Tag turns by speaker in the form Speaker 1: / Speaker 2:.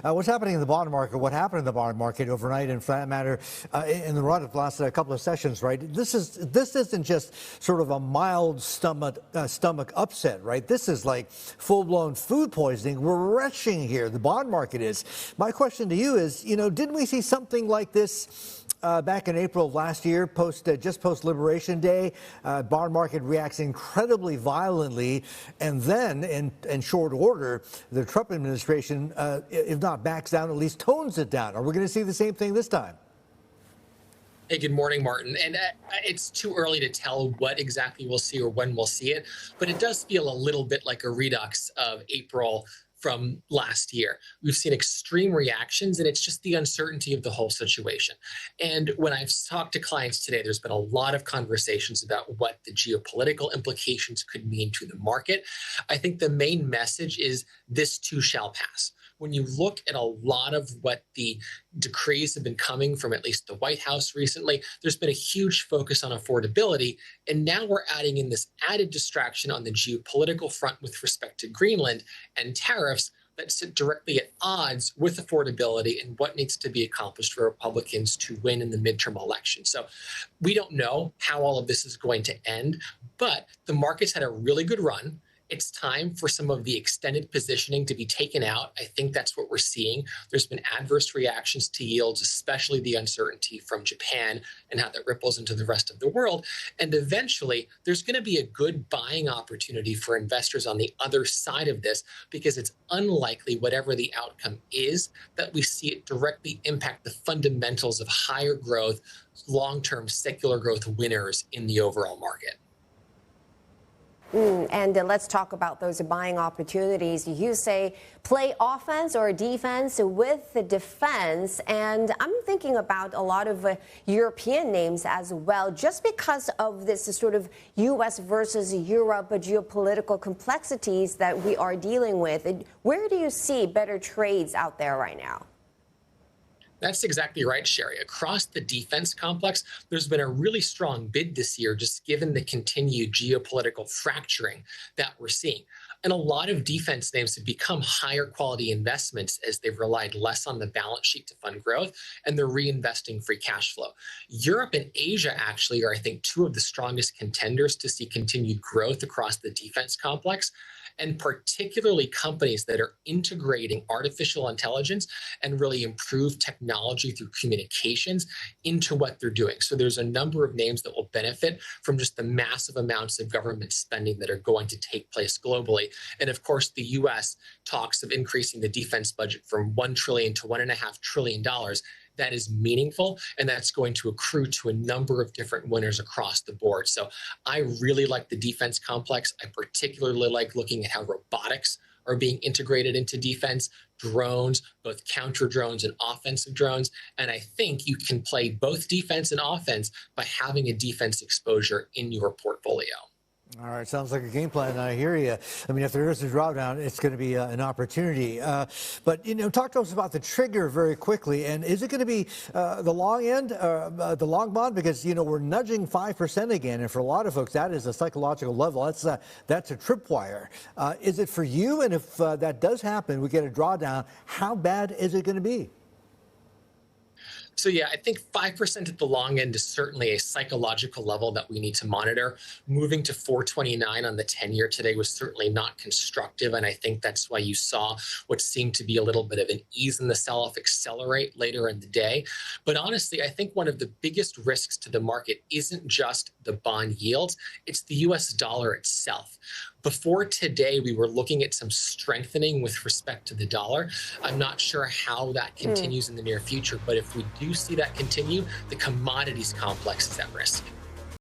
Speaker 1: What's happening in the bond market? What happened in the bond market overnight, and for that matter, in the run of the last couple of sessions, right? This isn't just sort of a mild stomach upset, right? This is like full-blown food poisoning. We're rushing here. The bond market is. My question to you is, didn't we see something like this back in April of last year, just post Liberation Day? Bond market reacts incredibly violently, and then in short order, the Trump administration, if not backs down, at least tones it down. Are we going to see the same thing this time?
Speaker 2: Hey, good morning, Martin. And it's too early to tell what exactly we'll see or when we'll see it, but it does feel a little bit like a redux of April from last year. We've seen extreme reactions, and it's just the uncertainty of the whole situation. And when I've talked to clients today, there's been a lot of conversations about what the geopolitical implications could mean to the market. I think the main message is this too shall pass. When you look at a lot of what the decrees have been coming from at least the White House recently, there's been a huge focus on affordability. And now we're adding in this added distraction on the geopolitical front with respect to Greenland and tariffs that sit directly at odds with affordability and what needs to be accomplished for Republicans to win in the midterm election. So we don't know how all of this is going to end, but the market's had a really good run. It's time for some of the extended positioning to be taken out. I think that's what we're seeing. There's been adverse reactions to yields, especially the uncertainty from Japan and how that ripples into the rest of the world. And eventually, there's going to be a good buying opportunity for investors on the other side of this, because it's unlikely, whatever the outcome is, that we see it directly impact the fundamentals of higher growth, long-term secular growth winners in the overall market.
Speaker 3: And let's talk about those buying opportunities. You say play offense or defense with the defense. And I'm thinking about a lot of European names as well, just because of this sort of U.S. versus Europe geopolitical complexities that we are dealing with. Where do you see better trades out there right now?
Speaker 2: That's exactly right, Sherry. Across the defense complex, there's been a really strong bid this year, just given the continued geopolitical fracturing that we're seeing. And a lot of defense names have become higher quality investments as they've relied less on the balance sheet to fund growth, and they're reinvesting free cash flow. Europe and Asia actually are, I think, two of the strongest contenders to see continued growth across the defense complex, and particularly companies that are integrating artificial intelligence and really improved technology through communications into what they're doing. So there's a number of names that will benefit from just the massive amounts of government spending that are going to take place globally. And of course, the U.S. talks of increasing the defense budget from $1 trillion to $1.5 trillion. That is meaningful, and that's going to accrue to a number of different winners across the board. So I really like the defense complex. I particularly like looking at how robotics are being integrated into defense, drones, both counter drones and offensive drones. And I think you can play both defense and offense by having a defense exposure in your portfolio.
Speaker 1: All right, sounds like a game plan. I hear you. I mean, if there is a drawdown, it's going to be an opportunity. But, talk to us about the trigger very quickly. And is it going to be the long end, the long bond? Because, we're nudging 5% again. And for a lot of folks, that is a psychological level. That's a tripwire. Is it for you? And if that does happen, we get a drawdown, how bad is it going to be?
Speaker 2: So yeah, I think 5% at the long end is certainly a psychological level that we need to monitor. Moving to 4.29 on the 10-year today was certainly not constructive, and I think that's why you saw what seemed to be a little bit of an ease in the sell-off accelerate later in the day. But honestly, I think one of the biggest risks to the market isn't just the bond yields, it's the U.S. dollar itself. Before today, we were looking at some strengthening with respect to the dollar. I'm not sure how that continues in the near future, but if we do see that continue, the commodities complex is at risk.